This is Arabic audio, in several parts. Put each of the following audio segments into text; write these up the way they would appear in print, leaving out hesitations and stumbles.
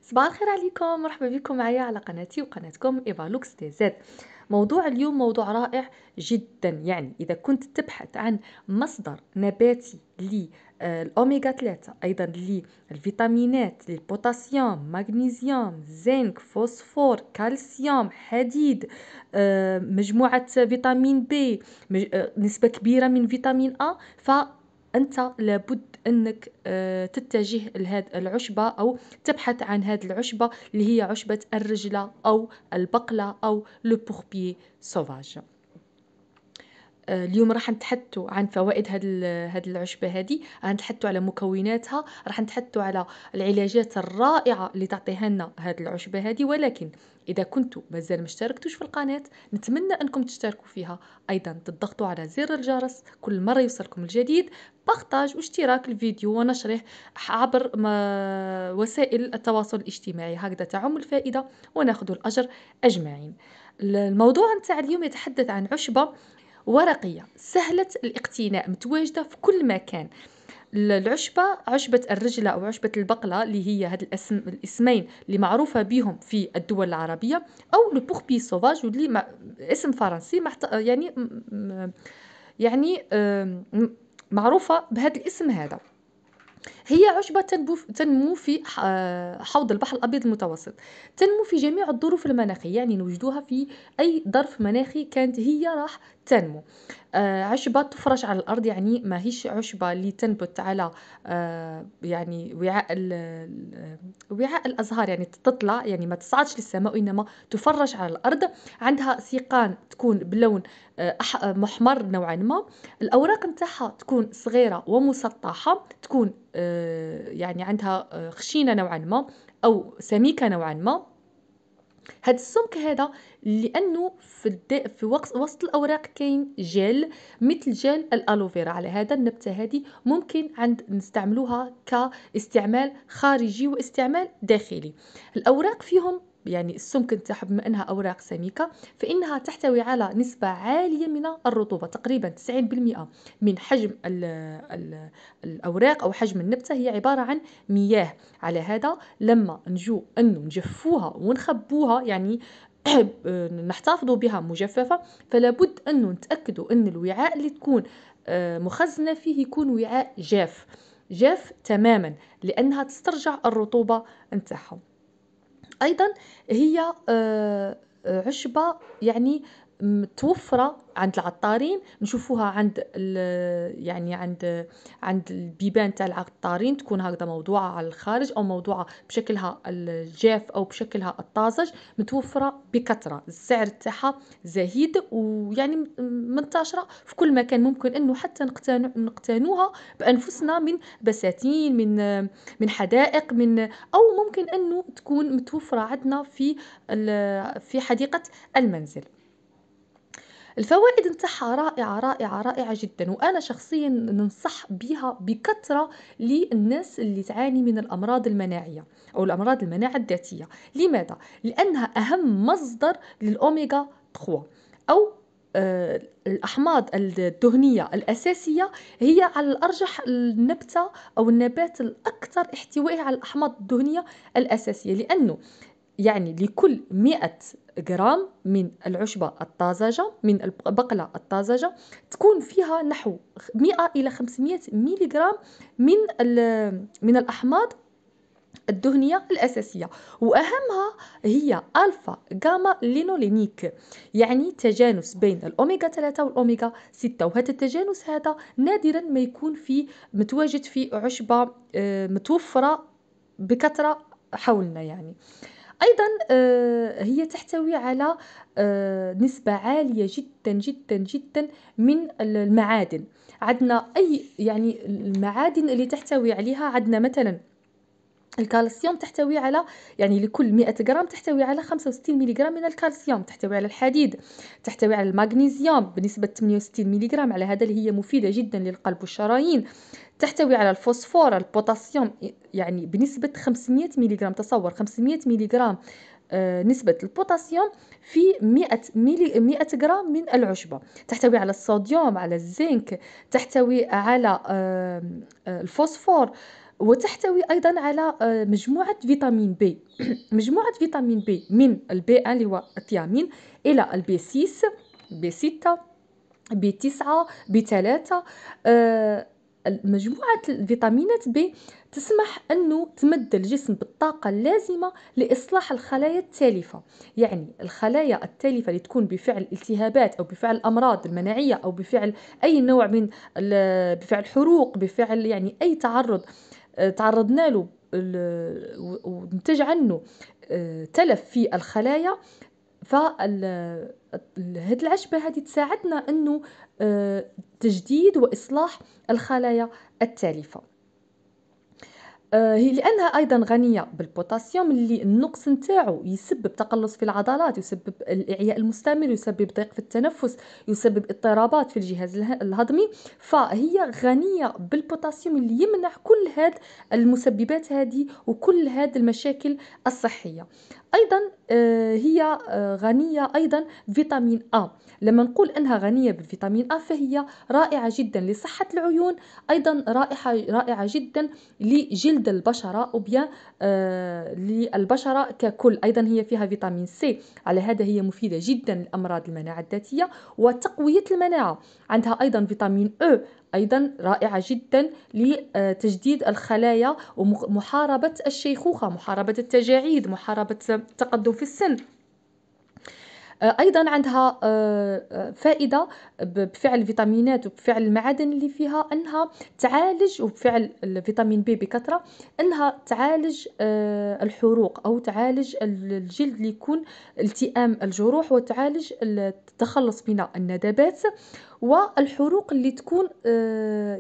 صباح الخير عليكم، مرحبا بكم معايا على قناتي وقناتكم ايفالوكس تي زد. موضوع اليوم موضوع رائع جدا. يعني إذا كنت تبحث عن مصدر نباتي للأوميغا 3، أيضا للفيتامينات، للبوتاسيوم، مغنيسيوم، زنك، فوسفور، كالسيوم، حديد، مجموعة فيتامين بي، نسبة كبيرة من فيتامين أ، فأنت لابد أنك تتجه لهذه العشبة أو تبحث عن هذه العشبة اللي هي عشبة الرجلة أو البقلة أو لو بوربيي سوفاج. اليوم راح نتحدثوا عن فوائد هذه العشبة. هذه راح نتحدثوا على مكوناتها، راح نتحدثوا على العلاجات الرائعة اللي تعطيها لنا هذه العشبة هذه. ولكن إذا كنتوا مازال مشتركتوش في القناة، نتمنى أنكم تشتركوا فيها، أيضا تضغطوا على زر الجرس كل مرة يوصلكم الجديد، بارتاج واشتراك الفيديو ونشره عبر وسائل التواصل الاجتماعي، هكذا تعم الفائدة وناخذ الأجر أجمعين. الموضوع نتاع اليوم يتحدث عن عشبة ورقية سهلة الاقتناء، متواجدة في كل مكان. العشبة، عشبة الرجلة أو عشبة البقلة، اللي هي هاد الاسمين اللي معروفة بهم في الدول العربية، أو لو بوربي سوفاج، واللي اسم فرنسي يعني يعني معروفة بهذا الاسم هذا. هي عشبة تنمو في حوض البحر الأبيض المتوسط، تنمو في جميع الظروف المناخية، يعني نوجدوها في أي ظرف مناخي كانت هي راح تنمو. عشبة تفرش على الأرض، يعني ما هيش عشبة اللي تنبت على يعني وعاء الأزهار، يعني تطلع، يعني ما تصعدش للسماء، وإنما تفرش على الأرض. عندها سيقان تكون بلون محمر نوعا ما. الأوراق نتاعها تكون صغيرة ومسطحة، تكون يعني عندها خشينة نوعا ما أو سميكة نوعا ما. هاد السمك هذا لانه في وسط الاوراق كاين جل، مثل جل الالوفيرا. على هذا النبته هذه ممكن نستعملوها كاستعمال خارجي واستعمال داخلي. الاوراق فيهم، يعني السمك نتاعها بما انها اوراق سميكه، فانها تحتوي على نسبه عاليه من الرطوبه، تقريبا 90% من حجم ال الاوراق او حجم النبته هي عباره عن مياه. على هذا لما نجو أنه نجفوها ونخبوها، يعني نحتفظوا بها مجففة، فلا بد أنه نتأكدوا أن الوعاء اللي تكون مخزنة فيه يكون وعاء جاف، جاف تماما، لأنها تسترجع الرطوبة نتاعها. أيضا هي عشبة يعني متوفرة عند العطارين، نشوفوها عند يعني عند البيبان تاع العطارين، تكون هكذا موضوعة على الخارج أو موضوعة بشكلها الجاف أو بشكلها الطازج، متوفرة بكثرة، السعر تاعها زهيد، ويعني منتشرة في كل مكان. ممكن أنه حتى نقتنوها بأنفسنا من بساتين، من حدائق، أو ممكن أنه تكون متوفرة عندنا في حديقة المنزل. الفوائد نتاعها رائعة رائعة رائعة جدا، وأنا شخصيا ننصح بها بكثرة للناس اللي تعاني من الأمراض المناعية أو الأمراض المناعة الذاتية. لماذا؟ لأنها أهم مصدر للأوميغا 3 أو الأحماض الدهنية الأساسية. هي على الأرجح النبتة أو النبات الأكثر احتوائها على الأحماض الدهنية الأساسية، لأنه يعني لكل 100 جرام من العشبة الطازجة، من البقلة الطازجة، تكون فيها نحو 100 إلى 500 ميلي جرام من الأحماض الدهنية الأساسية، وأهمها هي ألفا جاما لينولينيك، يعني تجانس بين الأوميغا 3 والأوميغا 6. وهذا التجانس هذا نادرا ما يكون متواجد في عشبة متوفرة بكثرة حولنا يعني. أيضا هي تحتوي على نسبة عالية جدا جدا جدا من المعادن. عندنا أي يعني المعادن اللي تحتوي عليها، عندنا مثلا الكالسيوم تحتوي على، يعني لكل 100 جرام تحتوي على 65 ملي جرام من الكالسيوم. تحتوي على الحديد، تحتوي على المغنيسيوم بنسبة 68 ملي جرام، على هذا اللي هي مفيدة جدا للقلب والشرايين. تحتوي على الفوسفور، البوتاسيوم، يعني بنسبة 500 ملي جرام. تصور 500 ملي جرام نسبة البوتاسيوم في 100 جرام من العشبة. تحتوي على الصوديوم، على الزنك، تحتوي على الفوسفور، وتحتوي أيضًا على مجموعة فيتامين B مجموعة فيتامين B من الB1 اللي هو الثيامين إلى الB6 B6 B9 B3 آآ مجموعة الفيتامينات B تسمح أنه تمد الجسم بالطاقة اللازمة لإصلاح الخلايا التالفة، يعني الخلايا التالفة اللي تكون بفعل التهابات أو بفعل الأمراض المناعية أو بفعل أي نوع من بفعل حروق، بفعل يعني أي تعرُّض تعرّضنا له ونتج عنه تلف في الخلايا. هاد العشبة هذه تساعدنا أنه تجديد وإصلاح الخلايا التالفة. هي لأنها أيضًا غنية بالبوتاسيوم اللي النقص نتاعو يسبب تقلص في العضلات، يسبب الإعياء المستمر، يسبب ضيق في التنفس، يسبب اضطرابات في الجهاز الهضمي، فهي غنية بالبوتاسيوم اللي يمنع كل هاد المسببات هذه وكل هاد المشاكل الصحية. أيضًا هي غنية أيضًا بفيتامين A. لما نقول أنها غنية بفيتامين A فهي رائعة جدًا لصحة العيون، أيضًا رائعة جدًا لجلد البشرة أو bien للبشرة ككل. أيضًا هي فيها فيتامين سي، على هذا هي مفيدة جدًا لأمراض المناعة الذاتية وتقوية المناعة. عندها أيضًا فيتامين E أيضًا رائعة جدًا لتجديد الخلايا ومحاربة الشيخوخة، محاربة التجاعيد، محاربة التقدم في السن. أيضًا عندها فائدة بفعل الفيتامينات وبفعل المعادن اللي فيها أنها تعالج، وبفعل الفيتامين B بكثرة أنها تعالج الحروق أو تعالج الجلد اللي يكون التئام الجروح، وتعالج التخلص من الندبات والحروق اللي تكون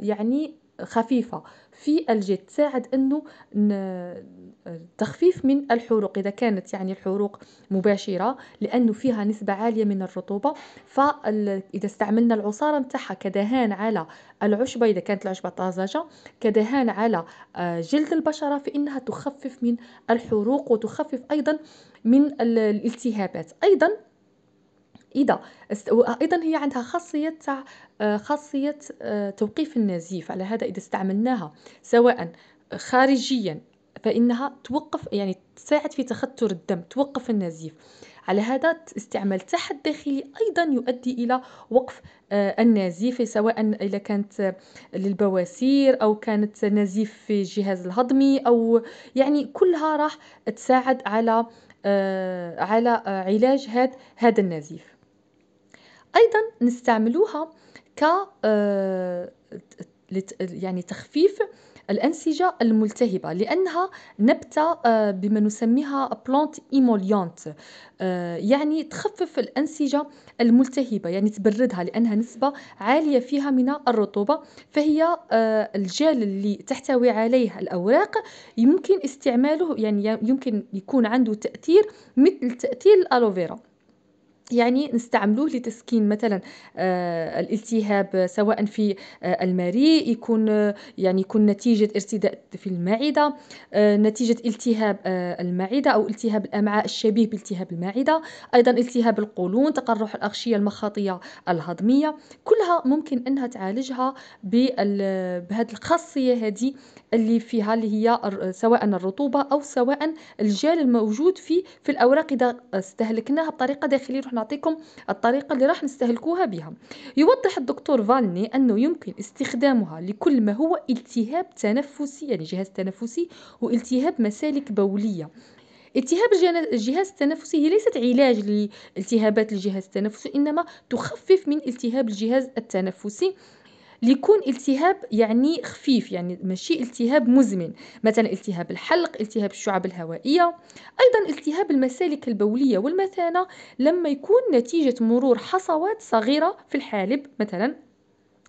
يعني خفيفة في الجلد، تساعد أنه تخفيف من الحروق إذا كانت يعني الحروق مباشرة، لأنه فيها نسبة عالية من الرطوبة. فإذا استعملنا العصارة متاعها كدهان على العشبة إذا كانت العشبة طازجة، كدهان على جلد البشرة، فإنها تخفف من الحروق وتخفف أيضا من الالتهابات. أيضا وأيضا هي عندها خاصية تاع خاصية توقيف النزيف، على هذا إذا استعملناها سواء خارجيا فإنها توقف، يعني تساعد في تختر الدم، توقف النزيف. على هذا استعمال تحت الداخلي أيضا يؤدي إلى وقف النزيف، سواء إذا كانت للبواسير أو كانت نزيف في الجهاز الهضمي، أو يعني كلها راح تساعد على علاج هذا النزيف. أيضًا نستعملوها ك يعني تخفيف الأنسجة الملتهبة، لأنها نبتة بما نسميها plante émolliente، يعني تخفف الأنسجة الملتهبة، يعني تبردها لأنها نسبة عالية فيها من الرطوبة. فهي الجل اللي تحتوي عليه الأوراق يمكن استعماله، يعني يمكن يكون عنده تأثير مثل تأثير الألوفيرا، يعني نستعملوه لتسكين مثلا الالتهاب سواء في المريء، يكون يعني يكون نتيجة ارتداء في المعدة، نتيجة التهاب المعدة أو التهاب الأمعاء الشبيه بالتهاب المعدة، أيضا التهاب القولون، تقرح الأغشية المخاطية الهضمية، كلها ممكن أنها تعالجها بهذه الخاصية هذه اللي فيها، اللي هي سواء الرطوبة أو سواء الجال الموجود في الأوراق. إذا استهلكناها بطريقة داخلية راح نعطيكم الطريقة اللي راح نستهلكوها بها. يوضح الدكتور فالني أنه يمكن استخدامها لكل ما هو التهاب تنفسي، يعني جهاز تنفسي، والتهاب مسالك بولية. التهاب الجهاز التنفسي هي ليست علاج لالتهابات الجهاز التنفسي، إنما تخفف من التهاب الجهاز التنفسي ليكون التهاب يعني خفيف، يعني ماشي التهاب مزمن، مثلا التهاب الحلق، التهاب الشعب الهوائية، أيضا التهاب المسالك البولية والمثانة لما يكون نتيجة مرور حصوات صغيرة في الحالب مثلا،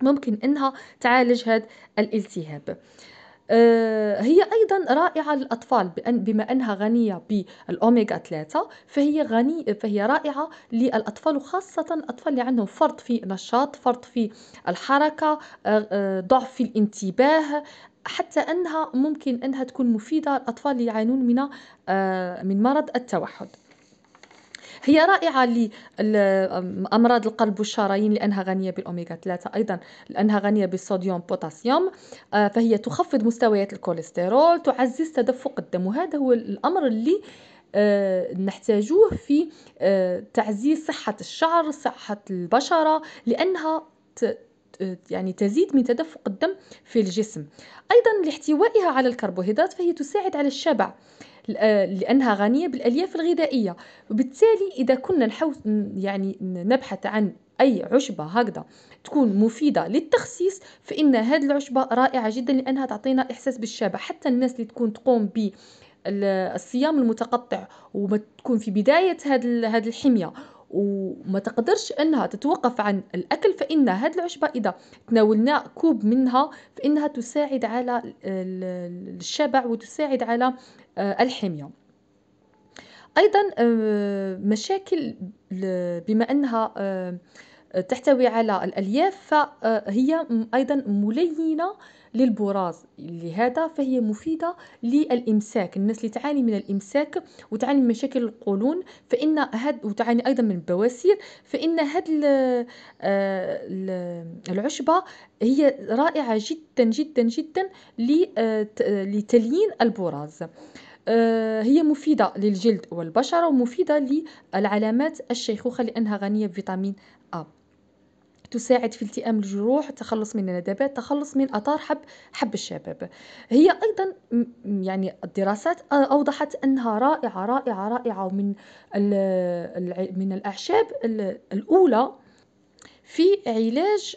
ممكن أنها تعالج هذا الالتهاب. هي أيضًا رائعة للأطفال بما أنها غنية بالأوميغا 3، فهي رائعة للأطفال، وخاصةً الأطفال اللي عندهم فرط في النشاط، فرط في الحركة، ضعف في الانتباه، حتى أنها ممكن أنها تكون مفيدة للأطفال اللي يعانون من مرض التوحد. هي رائعة لأمراض القلب والشرايين لأنها غنية بالأوميغا 3، أيضا لأنها غنية بالصوديوم بوتاسيوم. فهي تخفض مستويات الكوليسترول، تعزز تدفق الدم، وهذا هو الأمر اللي نحتاجوه في تعزيز صحة الشعر، صحة البشرة، لأنها يعني تزيد من تدفق الدم في الجسم. أيضا لاحتوائها على الكربوهيدرات فهي تساعد على الشبع، لأنها غنية بالألياف الغذائية. وبالتالي إذا كنا يعني نبحث عن أي عشبة هكذا تكون مفيدة للتخسيس، فإن هذه العشبة رائعة جدا لأنها تعطينا إحساس بالشبع. حتى الناس اللي تقوم الصيام المتقطع وما تكون في بداية هذه الحمية وما تقدرش أنها تتوقف عن الأكل، فإن هذه العشبة إذا تناولنا كوب منها فإنها تساعد على الشبع وتساعد على الحمية. أيضا مشاكل بما أنها تحتوي على الألياف، فهي أيضا ملينة للبراز، لهذا فهي مفيدة للإمساك. الناس اللي تعاني من الإمساك وتعاني من مشاكل القولون وتعاني أيضا من البواسير، فإن هذه العشبة هي رائعة جدا جدا جدا لتليين البراز. هي مفيدة للجلد والبشرة ومفيدة للعلامات الشيخوخة لأنها غنية بفيتامين A. تساعد في التئام الجروح، التخلص من الندبات، التخلص من آثار حب الشباب. هي أيضا يعني الدراسات أوضحت أنها رائعة رائعة رائعة، من الأعشاب الأولى في علاج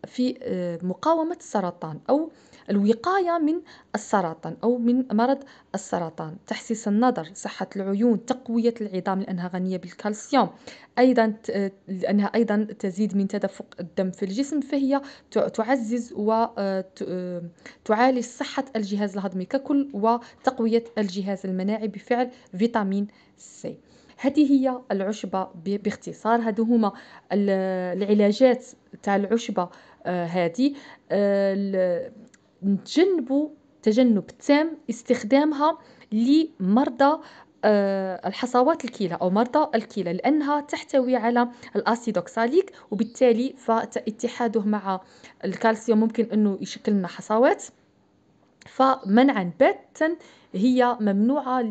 في مقاومة السرطان أو الوقاية من السرطان أو من مرض السرطان، تحسيس النظر، صحة العيون، تقوية العظام لأنها غنية بالكالسيوم، أيضا لأنها أيضا تزيد من تدفق الدم في الجسم، فهي تعزز وتعالج صحة الجهاز الهضمي ككل وتقوية الجهاز المناعي بفعل فيتامين سي. هذه هي العشبة باختصار. هذو هما العلاجات تاع العشبة هذه. نتجنبوا تجنب تام استخدامها لمرضى الحصوات الكلى أو مرضى الكلى، لأنها تحتوي على الأسيدوكساليك، وبالتالي فاتحاده مع الكالسيوم ممكن أنه يشكل لنا حصوات. فمنعا باتا هي ممنوعة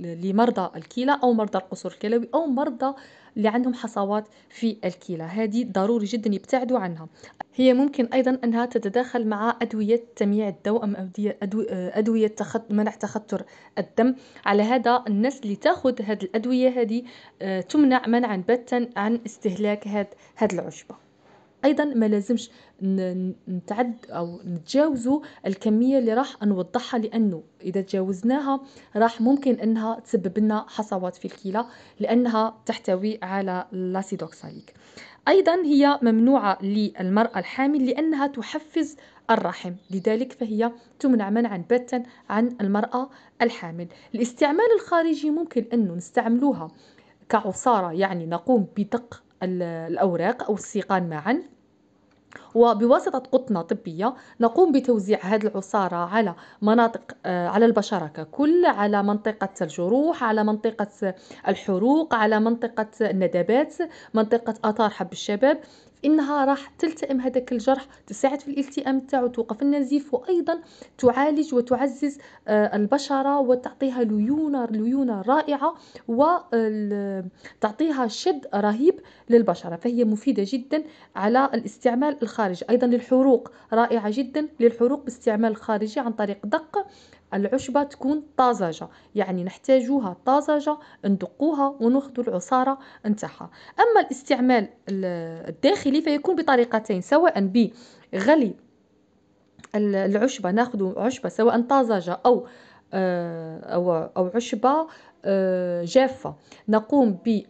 لمرضى الكلى أو مرضى القصور الكلوي أو مرضى اللي عندهم حصوات في الكلى، هذه ضروري جدا يبتعدوا عنها. هي ممكن أيضا أنها تتداخل مع أدوية تمييع الدم أم أدوية منع تخثر الدم. على هذا الناس اللي تأخذ هذه الأدوية هذه تمنع منعا باتا عن استهلاك هذه العشبة. ايضا ما لازمش نتعد او نتجاوزوا الكميه اللي راح نوضحها، لانه اذا تجاوزناها راح ممكن انها تسبب لنا حصوات في الكلى لانها تحتوي على الاسيدوكساليك. ايضا هي ممنوعه للمراه الحامل لانها تحفز الرحم، لذلك فهي تمنع منعا باتا عن المراه الحامل. الاستعمال الخارجي ممكن انه نستعملوها كعصاره، يعني نقوم بدق الأوراق أو السيقان معا، وبواسطة قطنة طبية نقوم بتوزيع هذه العصارة على مناطق على البشرة ككل، على منطقة الجروح، على منطقة الحروق، على منطقة الندبات، منطقة آثار حب الشباب. إنها راح تلتئم هذاك الجرح، تساعد في الالتئام تاعو، توقف النزيف، وأيضا تعالج وتعزز البشرة وتعطيها ليونة رائعة وتعطيها شد رهيب للبشرة. فهي مفيدة جدا على الاستعمال الخارجي. أيضا للحروق رائعة جدا للحروق باستعمال خارجي عن طريق دق العشبة، تكون طازجة، يعني نحتاجوها طازجة، ندقوها وناخذ العصارة نتاعها. أما الاستعمال الداخلي فيكون بطريقتين، سواء بغلي العشبة، ناخذ عشبة سواء طازجة أو عشبة جافة، نقوم ب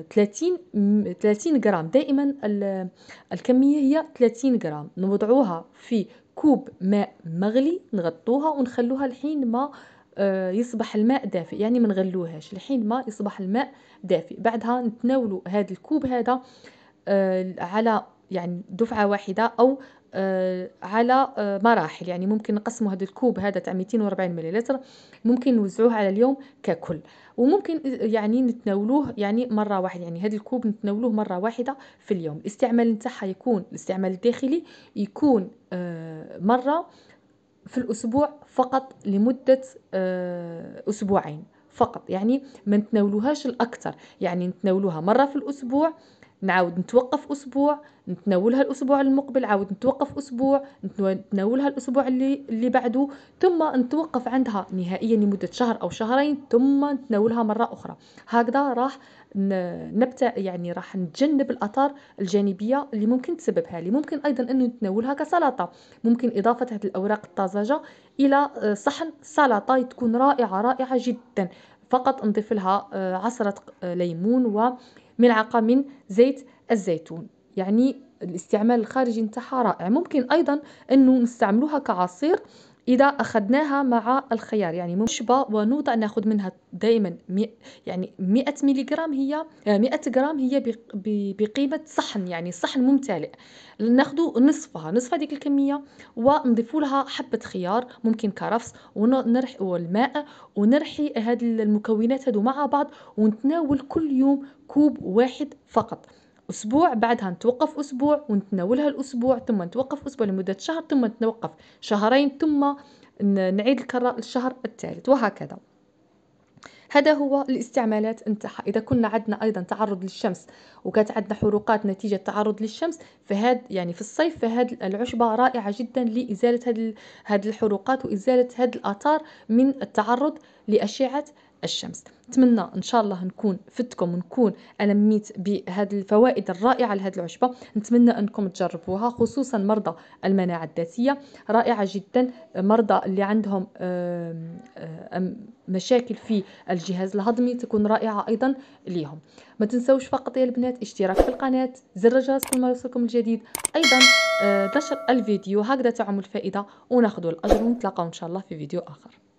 30 جرام، دائما الكمية هي 30 جرام، نوضعوها في كوب ماء مغلي، نغطوها ونخلوها لحين ما يصبح الماء دافئ، يعني ما نغلوهاش لحين ما يصبح الماء دافئ. بعدها نتناولوا هذا الكوب هذا على يعني دفعة واحدة أو على مراحل. يعني ممكن نقسموا هذا الكوب هذا تاع 240 مليلتر، ممكن نوزعوه على اليوم ككل. وممكن يعني نتناولوه يعني مرة واحدة، يعني هذا الكوب نتناولوه مرة واحدة في اليوم. الاستعمال نتاعها يكون الاستعمال الداخلي يكون مرة في الأسبوع فقط لمدة أسبوعين فقط. يعني ما نتناولوهاش الأكثر، يعني نتناولوها مرة في الأسبوع، نعاود نتوقف أسبوع، نتناولها الأسبوع المقبل، عاود نتوقف أسبوع، نتناولها الأسبوع اللي بعده، ثم نتوقف عندها نهائيا لمدة شهر أو شهرين، ثم نتناولها مرة أخرى. هكذا راح يعني راح نتجنب الآثار الجانبية اللي ممكن تسببها لي. ممكن أيضا أنه نتناولها كسلطة، ممكن إضافة هذه الأوراق الطازجة إلى صحن سلطة تكون رائعة رائعة جدا. فقط نضيف لها عصرة ليمون وملعقة من زيت الزيتون. يعني الاستعمال الخارجي نتاعها رائع. ممكن أيضا أنه نستعملوها كعصير إذا أخذناها مع الخيار. يعني مشبة ونوضع ناخذ منها دائما يعني 100 ملغرام، هي 100 جرام هي بقيمة صحن، يعني صحن ممتلئ. ناخذ نصف هذيك الكمية، ونضيف لها حبة خيار، ممكن كرفس، والماء، ونرحي هذه المكونات هذو مع بعض، ونتناول كل يوم كوب واحد فقط. أسبوع، بعدها نتوقف أسبوع ونتناولها الأسبوع، ثم نتوقف أسبوع لمدة شهر، ثم نتوقف شهرين، ثم نعيد الكرة الشهر الثالث، وهكذا. هذا هو الاستعمالات نتاعها. اذا كنا عندنا ايضا تعرض للشمس وكانت عندنا حروقات نتيجه تعرض للشمس، فهاد يعني في الصيف فهاد العشبه رائعه جدا لازاله هذه الحروقات وازاله هذه الاثار من التعرض لاشعه الشمس. نتمنى ان شاء الله نكون فدتكم ونكون الميت بهذه الفوائد الرائعه لهذه العشبه. نتمنى انكم تجربوها، خصوصا مرضى المناعه الذاتيه، رائعه جدا. مرضى اللي عندهم مشاكل في الجهاز الهضمي تكون رائعة أيضا ليهم. ما تنسوش فقط يا البنات اشتراك في القناة، زر الجرس كل ما يوصلكم الجديد، أيضا نشر الفيديو، هكذا تعم الفائدة وناخذ الأجر، ونتلاقاو إن شاء الله في فيديو آخر.